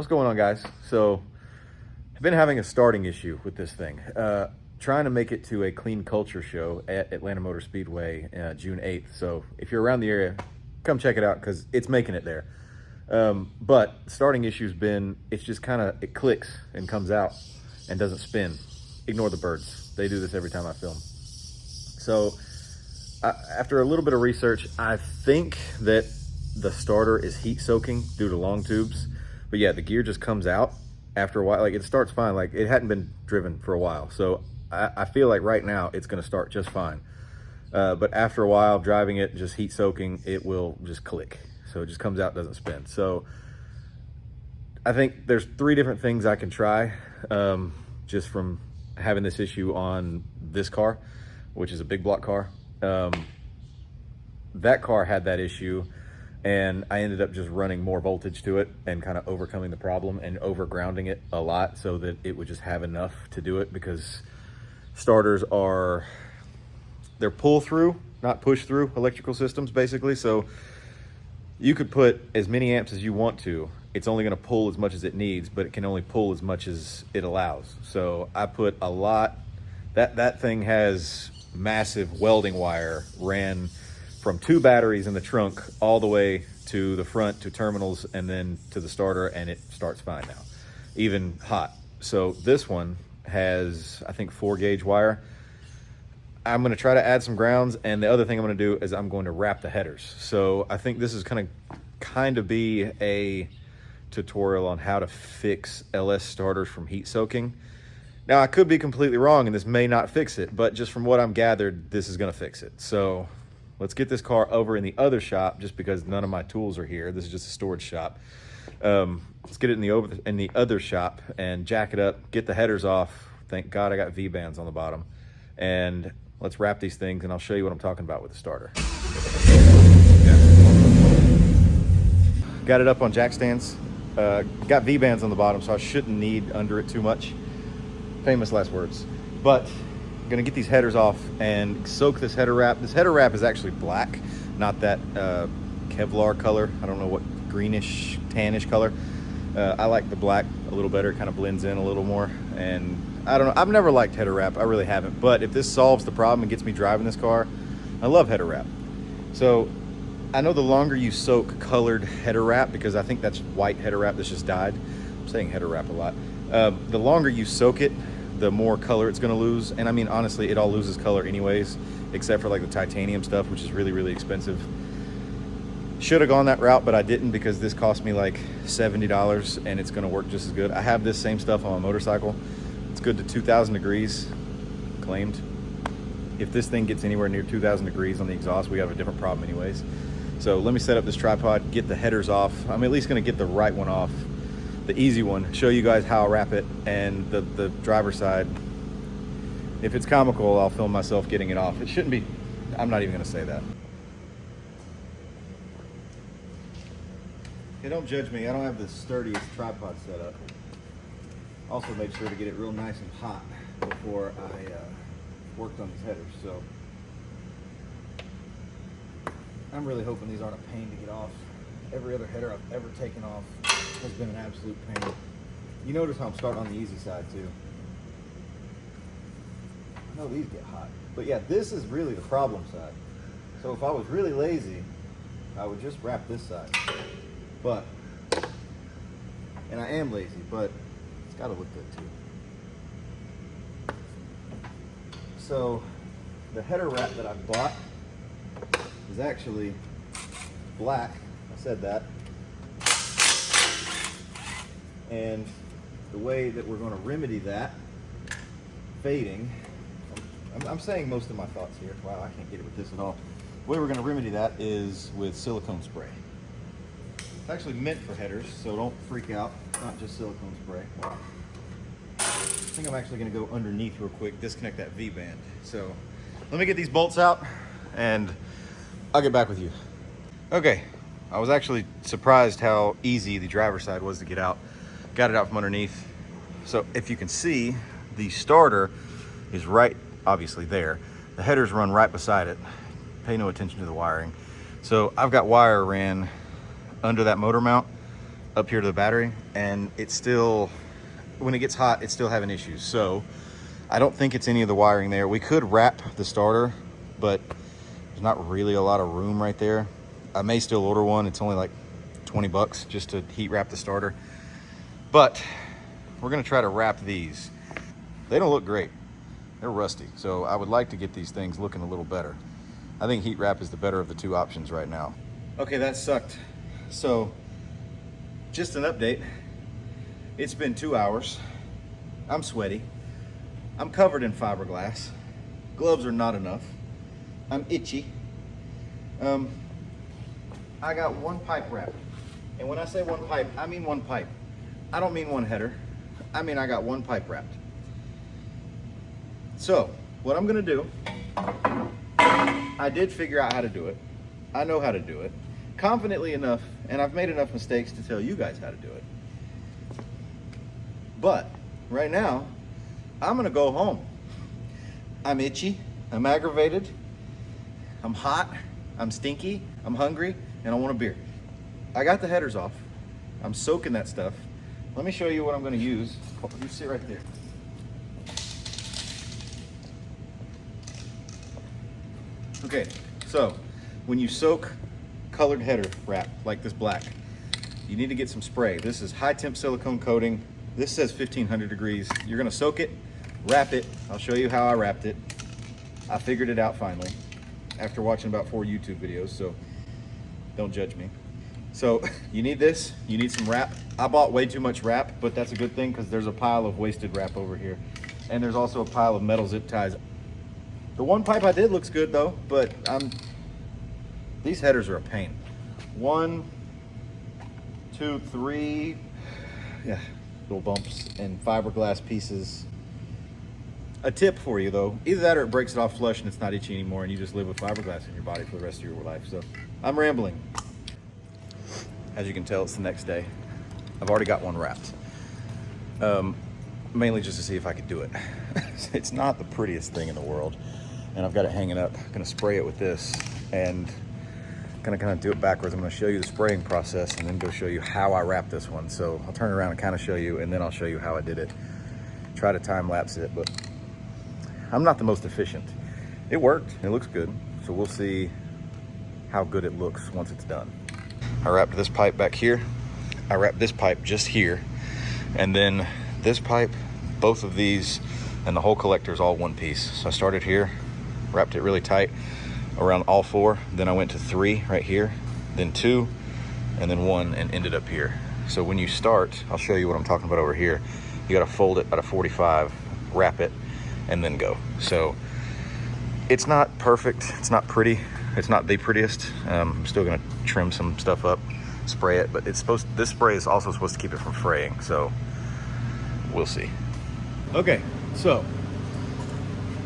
What's going on, guys? So I've been having a starting issue with this thing. Trying to make it to a clean culture show at Atlanta Motor Speedway June 8th. So if you're around the area, come check it out because it's making it there. But starting issue's been, it's just kind of, it clicks and comes out and doesn't spin. Ignore the birds. They do this every time I film. So after a little bit of research, I think that the starter is heat soaking due to long tubes. But yeah, the gear just comes out after a while. Like, it starts fine. Like, it hadn't been driven for a while. So I feel like right now it's going to start just fine. But after a while of driving it, just heat soaking, it will just click. So it just comes out, doesn't spin. So I think there's 3 different things I can try just from having this issue on this car, which is a big block car. That car had that issue, and I ended up just running more voltage to it and kind of overcoming the problem and over grounding it a lot so that it would just have enough to do it, because starters are, they're pull through, not push through electrical systems basically. So you could put as many amps as you want to. It's only going to pull as much as it needs, but it can only pull as much as it allows. So I put a lot, that thing has massive welding wire ran from 2 batteries in the trunk all the way to the front to terminals and then to the starter, and it starts fine now, even hot. So this one has, I think, 4 gauge wire. I'm going to try to add some grounds, and the other thing I'm going to do is I'm going to wrap the headers. So I think this is going to kind of be a tutorial on how to fix LS starters from heat soaking. Now, I could be completely wrong and this may not fix it, but just from what I'm gathered, this is going to fix it. So let's get this car over in the other shop, just because none of my tools are here. This is just a storage shop. Let's get it in the other shop and jack it up, get the headers off. Thank God I got V-bands on the bottom. And let's wrap these things, and I'll show you what I'm talking about with the starter. Got it up on jack stands. Got V-bands on the bottom, so I shouldn't need under it too much. Famous last words. But I'm gonna get these headers off and soak this header wrap. This header wrap is actually black, not that Kevlar color. I don't know what, greenish, tannish color. I like the black a little better. It kind of blends in a little more. And I don't know, I've never liked header wrap. I really haven't. But if this solves the problem and gets me driving this car, I love header wrap. So I know the longer you soak colored header wrap, because I think that's white header wrap that's just dyed. I'm saying header wrap a lot. The longer you soak it, the more color it's going to lose. And I mean, honestly, it all loses color anyways, except for like the titanium stuff, which is really, really expensive. Should have gone that route, but I didn't, because this cost me like $70 and it's going to work just as good. I have this same stuff on my motorcycle. It's good to 2,000 degrees, claimed. If this thing gets anywhere near 2,000 degrees on the exhaust, we have a different problem anyways. So let me set up this tripod, get the headers off. I'm at least going to get the right one off, the easy one, show you guys how I wrap it, and the driver's side. If it's comical, I'll film myself getting it off. It shouldn't be. I'm not even going to say that. Hey, don't judge me. I don't have the sturdiest tripod set up. Also made sure to get it real nice and hot before I worked on these headers. So I'm really hoping these aren't a pain to get off. Every other header I've ever taken off has been an absolute pain. You notice how I'm starting on the easy side too. I know these get hot. But yeah, this is really the problem side. So if I was really lazy, I would just wrap this side. But, and I am lazy, but it's gotta look good too. So the header wrap that I bought is actually black. I said that. And the way that we're going to remedy that fading, I'm saying most of my thoughts here. Wow, I can't get it with this at all. The way we're going to remedy that is with silicone spray. It's actually meant for headers, so don't freak out. Not just silicone spray. Wow. I think I'm actually going to go underneath real quick, disconnect that V-band. So let me get these bolts out and I'll get back with you. Okay, I was actually surprised how easy the driver's side was to get out. Got it out from underneath. So if you can see, the starter is right, obviously there. The headers run right beside it. Pay no attention to the wiring. So I've got wire ran under that motor mount up here to the battery, and it's still, when it gets hot, it's still having issues. So I don't think it's any of the wiring there. We could wrap the starter, but there's not really a lot of room right there. I may still order one. It's only like 20 bucks just to heat wrap the starter. But we're gonna try to wrap these. They don't look great. They're rusty. So I would like to get these things looking a little better. I think heat wrap is the better of the two options right now. Okay, that sucked. So just an update. It's been 2 hours. I'm sweaty. I'm covered in fiberglass. Gloves are not enough. I'm itchy. I got one pipe wrapped. And when I say one pipe, I mean one pipe. I don't mean one header. I mean I got one pipe wrapped. So what I'm gonna do, I did figure out how to do it. I know how to do it confidently enough, and I've made enough mistakes to tell you guys how to do it. But right now, I'm gonna go home. I'm itchy, I'm aggravated, I'm hot, I'm stinky, I'm hungry, and I want a beer. I got the headers off. I'm soaking that stuff. Let me show you what I'm gonna use. You sit right there. Okay, so when you soak colored header wrap like this black, you need to get some spray. This is high temp silicone coating. This says 1500 degrees. You're gonna soak it, wrap it. I'll show you how I wrapped it. I figured it out finally after watching about 4 YouTube videos, so don't judge me. So you need this, you need some wrap. I bought way too much wrap, but that's a good thing because there's a pile of wasted wrap over here. And there's also a pile of metal zip ties. The one pipe I did looks good though, but these headers are a pain. 1, 2, 3, yeah, little bumps and fiberglass pieces. A tip for you though, either that or it breaks it off flush and it's not itchy anymore and you just live with fiberglass in your body for the rest of your life. So I'm rambling. As you can tell, it's the next day. I've already got one wrapped. Mainly just to see if I could do it. It's not the prettiest thing in the world. And I've got it hanging up. I'm gonna spray it with this and gonna kind of do it backwards. I'm gonna show you the spraying process and then go show you how I wrap this one. So I'll turn around and kind of show you, and then I'll show you how I did it. Try to time lapse it, but I'm not the most efficient. It worked, it looks good. So we'll see how good it looks once it's done. I wrapped this pipe back here. I wrapped this pipe just here. And then this pipe, both of these, and the whole collector is all one piece. So I started here, wrapped it really tight around all 4. Then I went to 3 right here, then 2, and then 1, and ended up here. So when you start, I'll show you what I'm talking about over here. You gotta fold it at a 45, wrap it, and then go. So it's not perfect, it's not pretty, it's not the prettiest. I'm still gonna trim some stuff up, spray it, but it's this spray is also supposed to keep it from fraying, so we'll see. Okay, so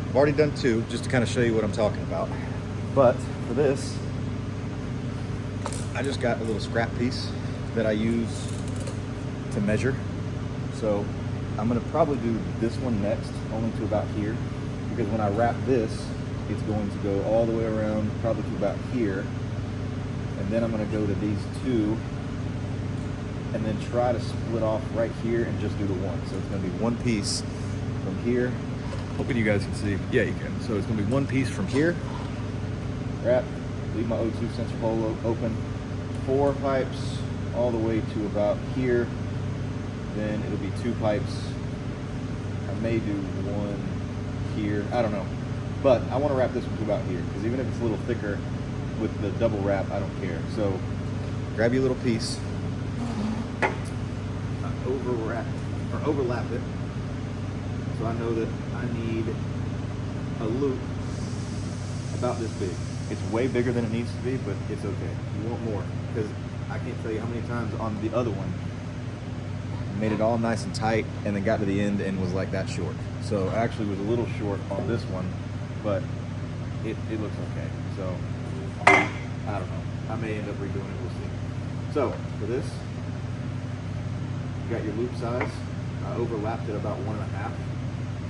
I've already done 2 just to kind of show you what I'm talking about. But for this, I just got a little scrap piece that I use to measure. So I'm gonna probably do this one next, only to about here, because when I wrap this, it's going to go all the way around, probably to about here. And then I'm gonna go to these 2 and then try to split off right here and just do the 1. So it's gonna be 1 piece from here. Hoping you guys can see. Yeah, you can. So it's gonna be 1 piece from here, wrap, leave my O2 sensor hole open, 4 pipes all the way to about here. Then it'll be 2 pipes. I may do 1 here, I don't know. But I wanna wrap this one to about here, because even if it's a little thicker with the double wrap, I don't care. So grab your little piece, overlap it. So I know that I need a loop about this big. It's way bigger than it needs to be, but it's okay. You want more, because I can't tell you how many times on the other one, made it all nice and tight, and then got to the end and was like that short. So I actually was a little short on this one, but it looks okay. So I don't know. I may end up redoing it, we'll see. So for this, you got your loop size. I overlapped it about 1.5,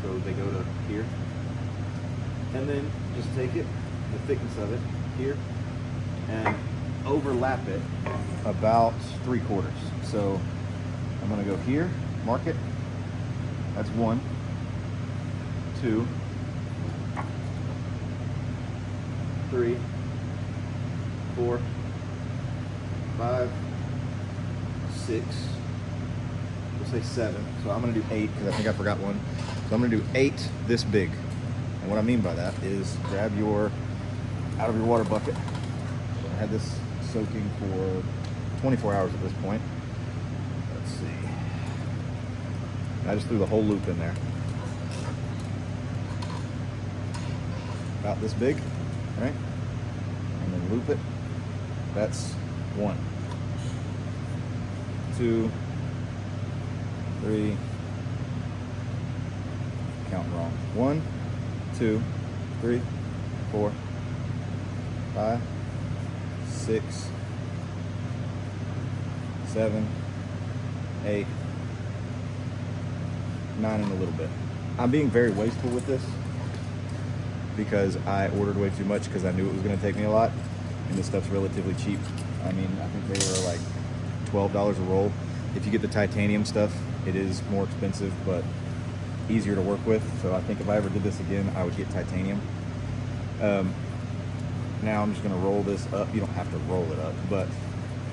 so they go to here. And then just take it, the thickness of it here, and overlap it about 3/4. So I'm gonna go here, mark it. That's 1, 2, 3, 4, 5, 6, we'll say 7. So I'm gonna do 8 because I think I forgot one. So I'm gonna do 8 this big. And what I mean by that is grab your, out of your water bucket. I had this soaking for 24 hours at this point. Let's see. I just threw the whole loop in there. About this big, right? And then loop it. That's 1, 2, 3, counting wrong. 1, 2, 3, 4, 5, 6, 7, 8, 9 and a little bit. I'm being very wasteful with this because I ordered way too much because I knew it was going to take me a lot, and this stuff's relatively cheap. I mean, I think they were like $12 a roll. If you get the titanium stuff, it is more expensive, but easier to work with. So I think if I ever did this again, I would get titanium. Now I'm just going to roll this up. You don't have to roll it up, but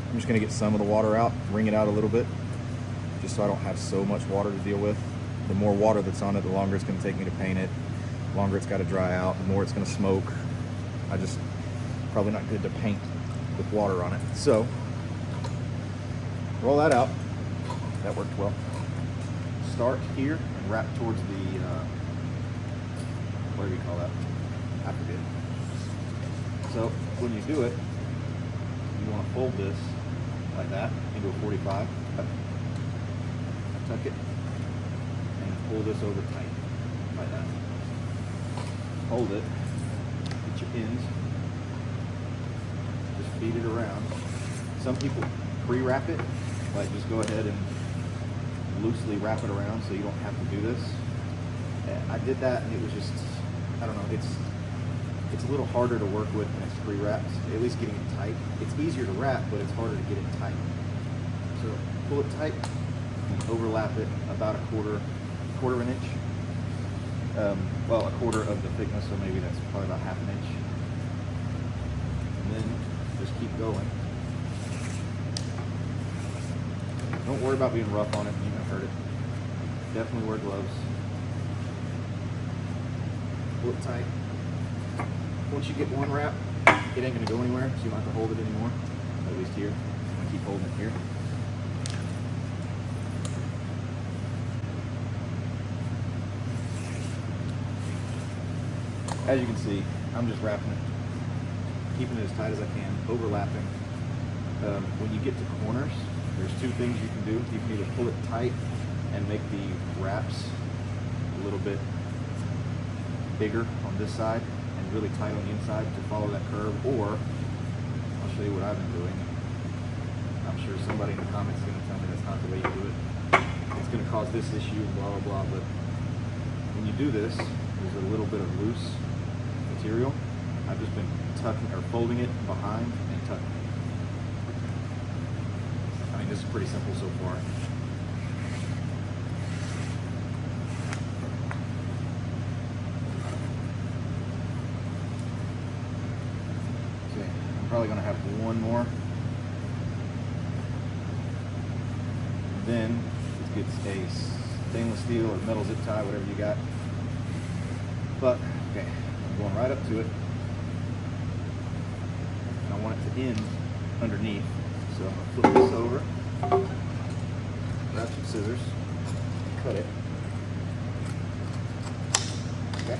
I'm just going to get some of the water out, wring it out a little bit, just so I don't have so much water to deal with. The more water that's on it, the longer it's going to take me to paint it, the longer it's got to dry out, the more it's going to smoke. Probably not good to paint with water on it. So roll that out. That worked well. Start here and wrap towards the, what do you call that? I forget. So when you do it, you want to fold this like that into a 45. Tuck it and pull this over tight like that. Hold it. Get your ends. Just feed it around. Some people pre-wrap it, like just go ahead and loosely wrap it around so you don't have to do this. I did that and it was just, I don't know, it's a little harder to work with when it's pre-wrapped, at least getting it tight. It's easier to wrap, but it's harder to get it tight. So pull it tight and overlap it about a quarter of an inch. Well, a quarter of the thickness, so maybe that's probably about half an inch. And then just keep going. Don't worry about being rough on it, you're gonna hurt it. Definitely wear gloves. Pull it tight. Once you get one wrap, it ain't gonna go anywhere, so you don't have to hold it anymore. At least here. I'm gonna keep holding it here. As you can see, I'm just wrapping it, keeping it as tight as I can, overlapping. When you get to corners, there's two things you can do. You can either pull it tight and make the wraps a little bit bigger on this side and really tight on the inside to follow that curve, or I'll show you what I've been doing. I'm sure somebody in the comments is going to tell me that's not the way you do it. It's going to cause this issue, blah, blah, blah, but when you do this, there's a little bit of loose material. I've just been tucking or folding it behind and tucking. I mean, this is pretty simple so far. Okay, I'm probably gonna have one more. Then it gets a stainless steel or metal zip tie, whatever you got. But, okay, I'm going right up to it. And I want it to end underneath. So I'm gonna flip this over, grab some scissors, cut it. Okay.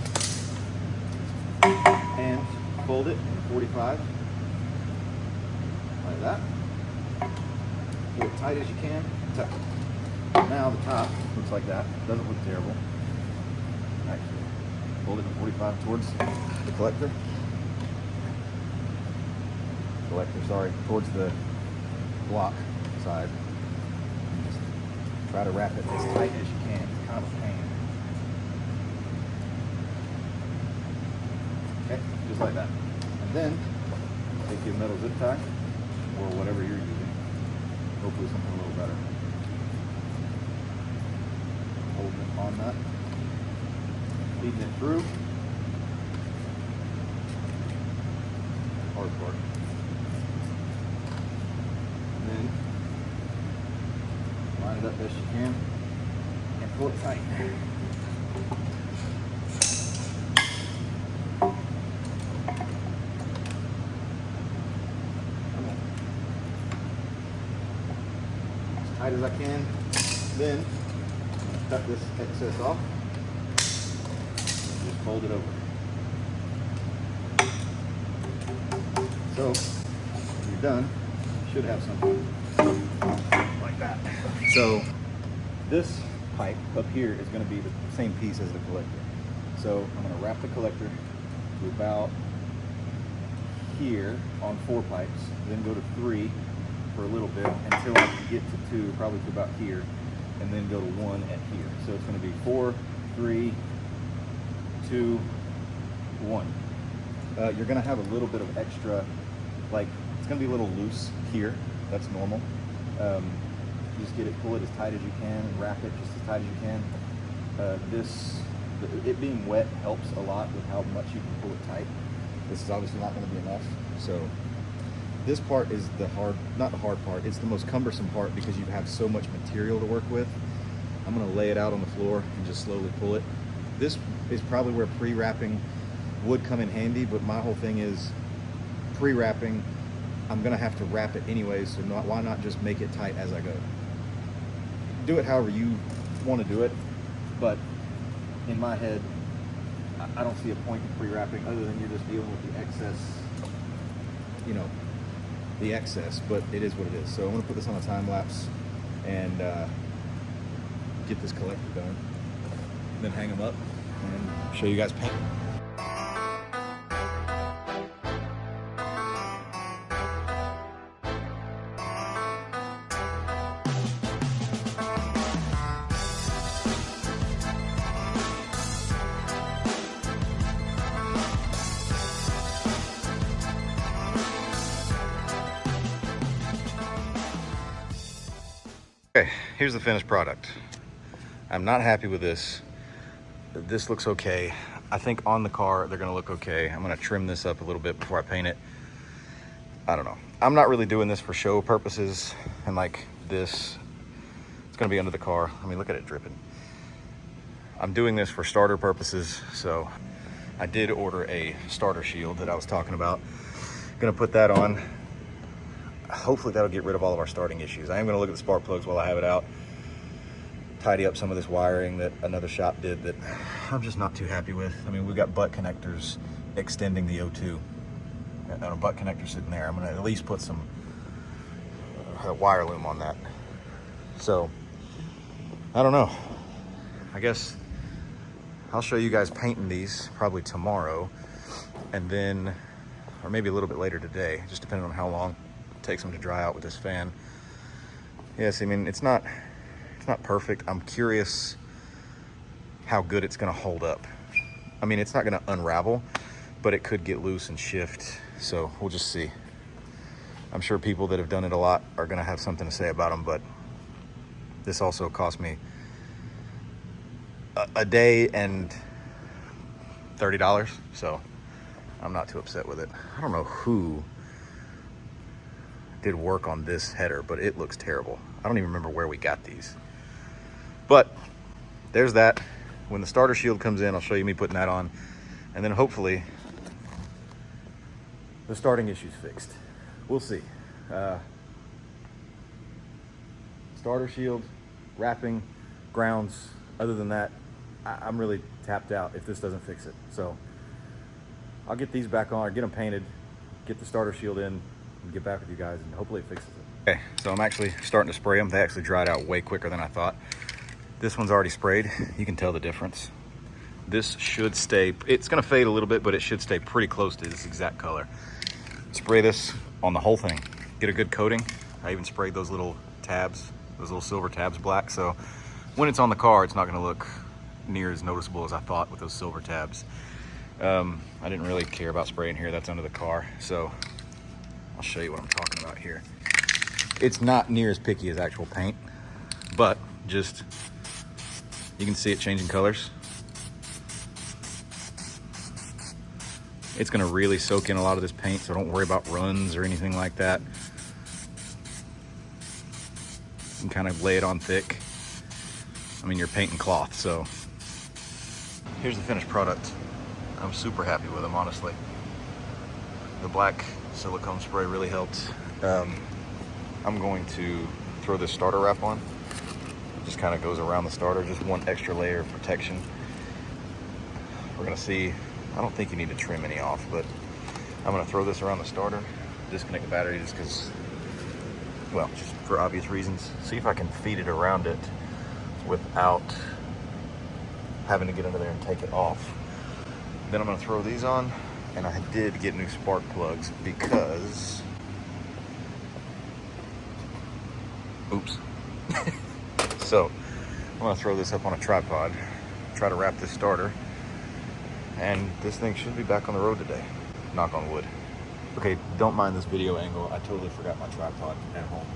And fold it in 45. Like that. Pull it tight as you can, tuck it. Now the top looks like that. Doesn't look terrible. Actually, fold it in 45 towards the collector. Towards the block side. And just try to wrap it as tight as you can. It's kind of a pain. Okay, just like that. And then take your metal zip tie, or whatever you're using. Hopefully something a little better. Holding it on that, feeding it through. Hard part. And then line it up best you can and pull it tight. As tight as I can. Then cut this excess off. Just fold it over. So when you're done, you should have something like that. So this pipe up here is going to be the same piece as the collector. So I'm going to wrap the collector to about here on 4 pipes, then go to 3 for a little bit until I can get to 2, probably to about here, and then go to 1 at here. So it's going to be 4, 3, 2, 1. You're going to have a little bit of extra, like it's going to be a little loose here. That's normal. Just get it, pull it as tight as you can, and wrap it just as tight as you can. It being wet helps a lot with how much you can pull it tight. This is obviously not going to be enough. So this part is not the hard part, it's the most cumbersome part because you have so much material to work with. I'm going to lay it out on the floor and just slowly pull it. This is probably where pre-wrapping would come in handy, but my whole thing is pre-wrapping, I'm going to have to wrap it anyways, so why not just make it tight as I go? Do it however you want to do it, but in my head, I don't see a point in pre-wrapping other than you're just dealing with the excess, you know, the excess, but it is what it is. So I'm going to put this on a time lapse and get this collector done, and then hang them up and show you guys paint. Okay, here's the finished product. I'm not happy with this. This looks okay. I think on the car, they're gonna look okay. I'm gonna trim this up a little bit before I paint it. I don't know. I'm not really doing this for show purposes, and like this, it's gonna be under the car. I mean, look at it dripping. I'm doing this for starter purposes, so I did order a starter shield that I was talking about. Gonna put that on. Hopefully that'll get rid of all of our starting issues. I am going to look at the spark plugs while I have it out, tidy up some of this wiring that another shop did that I'm just not too happy with. I mean, we've got butt connectors extending the O2 and a butt connector sitting there. I'm going to at least put some wire loom on that. So I don't know. I guess I'll show you guys painting these probably tomorrow, and then, or maybe a little bit later today, just depending on how long takes them to dry out with this fan. Yes, I mean, it's not perfect. I'm curious how good it's gonna hold up. I mean, it's not gonna unravel, but it could get loose and shift. So we'll just see. I'm sure people that have done it a lot are gonna have something to say about them, but this also cost me a day and $30. So I'm not too upset with it. I don't know who did work on this header, but it looks terrible. I don't even remember where we got these. But there's that. When the starter shield comes in, I'll show you me putting that on, and then hopefully the starting issue's fixed. We'll see. Starter shield, wrapping, grounds. Other than that, I'm really tapped out if this doesn't fix it. So I'll get these back on, or get them painted, get the starter shield in, and get back with you guys, and hopefully it fixes it. Okay, so I'm actually starting to spray them. They actually dried out way quicker than I thought. This one's already sprayed. You can tell the difference. This should stay, it's gonna fade a little bit, but it should stay pretty close to this exact color. Spray this on the whole thing. Get a good coating. I even sprayed those little tabs, those little silver tabs black, so when it's on the car, it's not gonna look near as noticeable as I thought with those silver tabs. I didn't really care about spraying here. That's under the car, so I'll show you what I'm talking about here. It's not near as picky as actual paint, but just, you can see it changing colors. It's gonna really soak in a lot of this paint, so don't worry about runs or anything like that. You can kind of lay it on thick. I mean, you're painting cloth, so. Here's the finished product. I'm super happy with them, honestly. The black silicone spray really helped. I'm going to throw this starter wrap on. It just kind of goes around the starter, just one extra layer of protection. We're gonna see, I don't think you need to trim any off, but I'm gonna throw this around the starter, disconnect the battery just because, well, just for obvious reasons. See if I can feed it around it without having to get under there and take it off. Then I'm gonna throw these on, and I did get new spark plugs because, oops. So I'm gonna throw this up on a tripod, try to wrap this starter, and this thing should be back on the road today, knock on wood. Okay, don't mind this video angle. I totally forgot my tripod at home.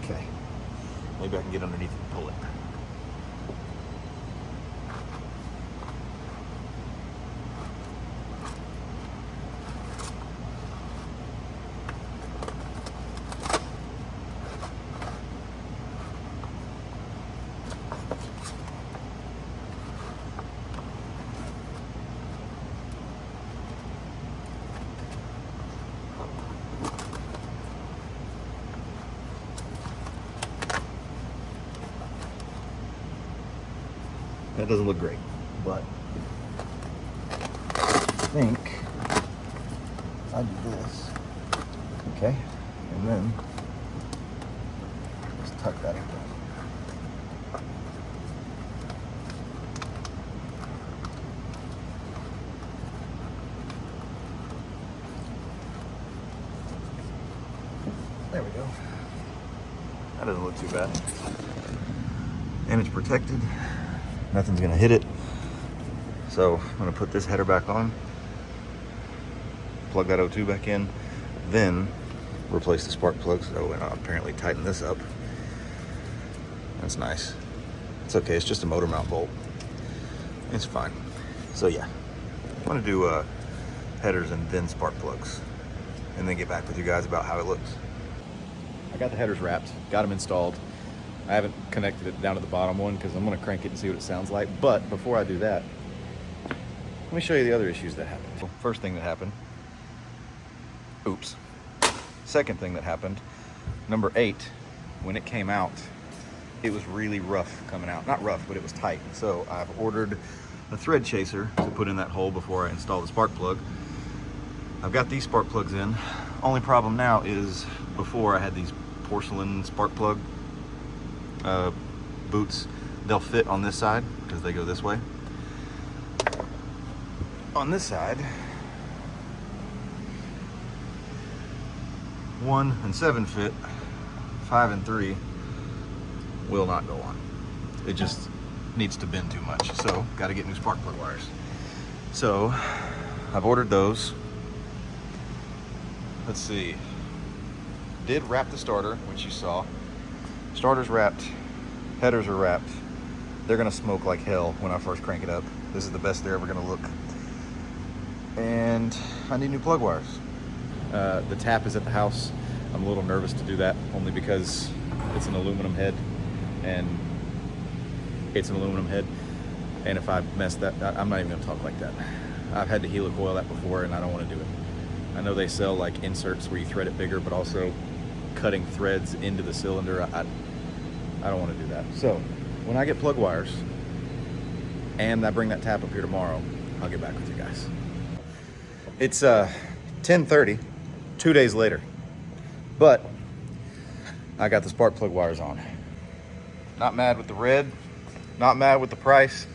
Okay, maybe I can get underneath and pull it. That doesn't look great, but I think I do this, okay, and then just tuck that in. There we go. That doesn't look too bad, and it's protected. Nothing's gonna hit it. So I'm gonna put this header back on, plug that O2 back in, then replace the spark plugs. Oh, and I'll apparently tighten this up. That's nice. It's okay, it's just a motor mount bolt. It's fine. So yeah, I'm gonna do headers and then spark plugs, and then get back with you guys about how it looks. I got the headers wrapped, got them installed. I haven't connected it down to the bottom one because I'm gonna crank it and see what it sounds like. But before I do that, let me show you the other issues that happened. So first thing that happened, oops. Second thing that happened, number 8, when it came out, it was really rough coming out. Not rough, but it was tight. So I've ordered a thread chaser to put in that hole before I install the spark plug. I've got these spark plugs in. Only problem now is before I had these porcelain spark plug boots. They'll fit on this side because they go this way. On this side, 1 and 7 fit, 5 and 3 will not go on. It just needs to bend too much. So got to get new spark plug wires. So I've ordered those. Let's see. Did wrap the starter, which you saw. Starter's wrapped, headers are wrapped. They're gonna smoke like hell when I first crank it up. This is the best they're ever gonna look. And I need new plug wires. The tap is at the house. I'm a little nervous to do that, only because it's an aluminum head, and if I mess that, I'm not even gonna talk like that. I've had to helicoil that before, and I don't wanna do it. I know they sell like inserts where you thread it bigger, but also cutting threads into the cylinder. I don't want to do that. So when I get plug wires and I bring that tap up here tomorrow, I'll get back with you guys. It's 10:30, 2 days later. But I got the spark plug wires on. Not mad with the red, not mad with the price.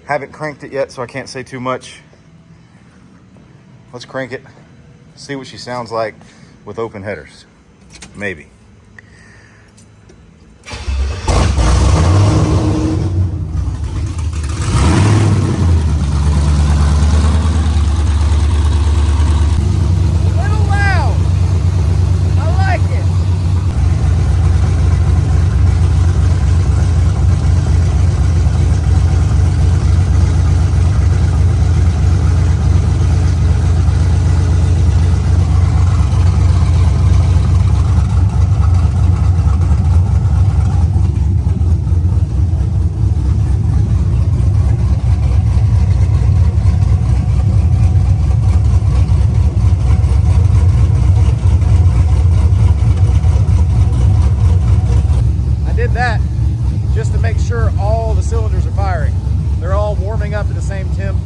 Haven't cranked it yet, so I can't say too much. Let's crank it, see what she sounds like with open headers. Maybe. That just to make sure all the cylinders are firing. They're all warming up at the same temp.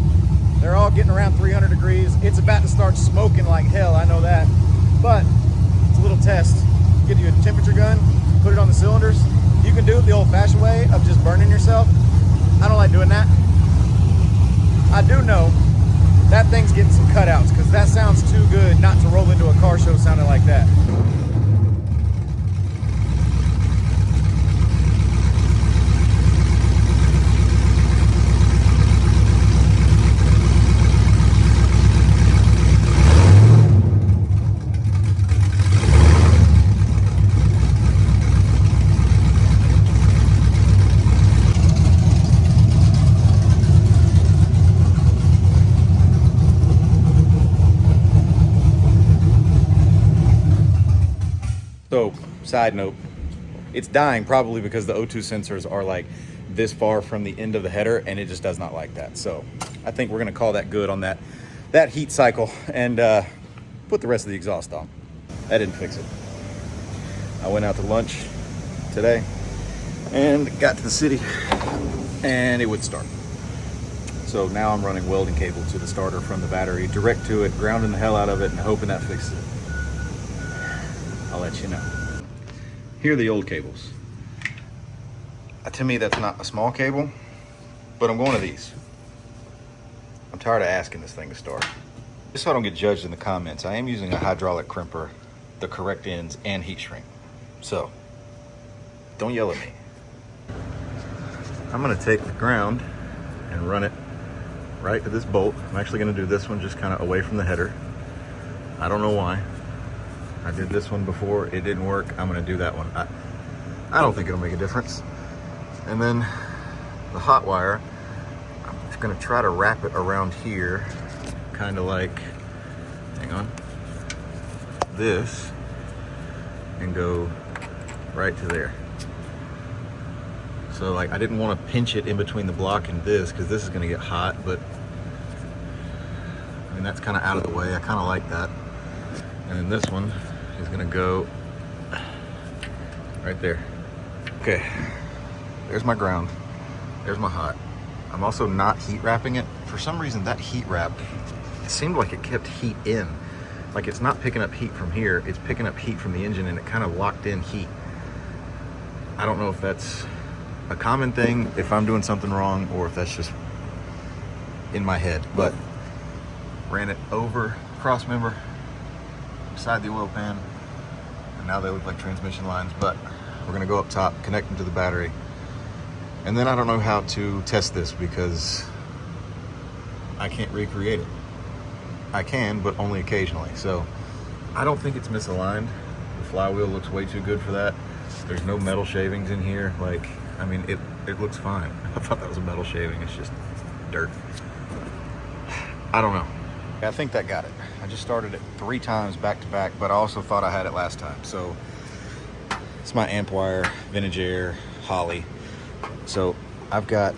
They're all getting around 300 degrees. It's about to start smoking like hell, I know that. But it's a little test. Get you a temperature gun, put it on the cylinders. You can do it the old-fashioned way of just burning yourself. I don't like doing that. I do know that thing's getting some cutouts because that sounds too good not to roll into a car show sounding like that. So, side note, it's dying probably because the O2 sensors are like this far from the end of the header and it just does not like that. So I think we're gonna call that good on that heat cycle and put the rest of the exhaust on. That didn't fix it. I went out to lunch today and got to the city and it would start. So now I'm running welding cable to the starter from the battery, direct to it, grounding the hell out of it and hoping that fixes it. I'll let you know. Here are the old cables. To me, that's not a small cable, but I'm going to these. I'm tired of asking this thing to start. Just so I don't get judged in the comments, I am using a hydraulic crimper, the correct ends, and heat shrink. So, don't yell at me. I'm gonna take the ground and run it right to this bolt. I'm actually gonna do this one just kind of away from the header. I don't know why. I did this one before, it didn't work. I'm gonna do that one. I don't think it'll make a difference. And then the hot wire, I'm just gonna try to wrap it around here, kind of like, hang on, this, and go right to there. So like, I didn't want to pinch it in between the block and this, because this is gonna get hot, but I mean, that's kind of out of the way. I kind of like that. And then this one is gonna go right there. Okay, there's my ground, there's my hot. I'm also not heat wrapping it. For some reason, that heat wrap, it seemed like it kept heat in. Like it's not picking up heat from here, it's picking up heat from the engine and it kind of locked in heat. I don't know if that's a common thing, if I'm doing something wrong, or if that's just in my head. But ran it over cross member, beside the oil pan, and now they look like transmission lines, but we're gonna go up top, connect them to the battery. And then I don't know how to test this because I can't recreate it. I can, but only occasionally. So I don't think it's misaligned. The flywheel looks way too good for that. There's no metal shavings in here. Like, I mean, it looks fine. I thought that was a metal shaving. It's just dirt. I don't know. I think that got it. I just started it 3 times back to back, but I also thought I had it last time. So it's my amp wire, vintage air, Holly. So I've got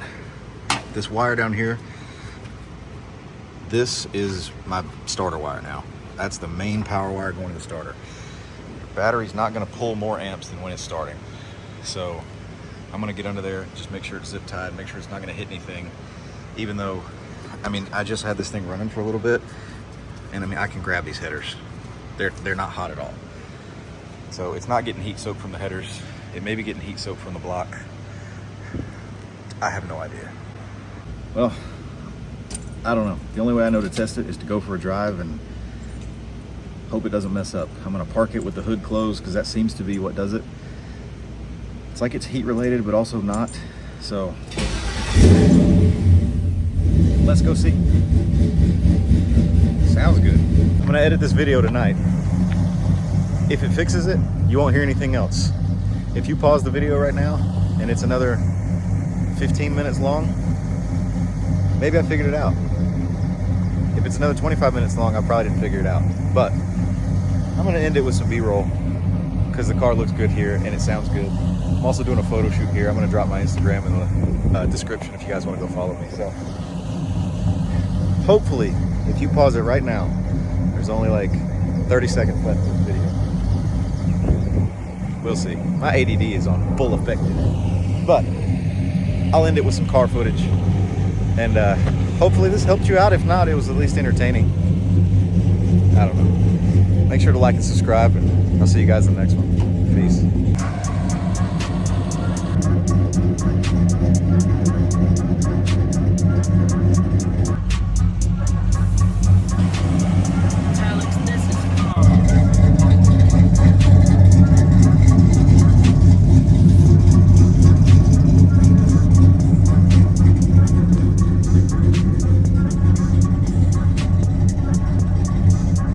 this wire down here. This is my starter wire now. That's the main power wire going to the starter. The battery's not gonna pull more amps than when it's starting. So I'm gonna get under there, just make sure it's zip tied, make sure it's not gonna hit anything. Even though, I mean, I just had this thing running for a little bit, and I mean, I can grab these headers. They're not hot at all. So it's not getting heat soaked from the headers. It may be getting heat soaked from the block. I have no idea. Well, I don't know. The only way I know to test it is to go for a drive and hope it doesn't mess up. I'm gonna park it with the hood closed because that seems to be what does it. It's like it's heat related, but also not. So let's go see. Sounds good. I'm gonna edit this video tonight. If it fixes it, you won't hear anything else. If you pause the video right now and it's another 15 minutes long, maybe I figured it out. If it's another 25 minutes long, I probably didn't figure it out. But I'm gonna end it with some B-roll because the car looks good here and it sounds good. I'm also doing a photo shoot here. I'm gonna drop my Instagram in the description if you guys wanna go follow me. So hopefully, if you pause it right now, there's only like 30 seconds left of the video. We'll see. My ADD is on full effect today. But I'll end it with some car footage. And hopefully this helped you out. If not, it was at least entertaining. I don't know. Make sure to like and subscribe, and I'll see you guys in the next one. Peace.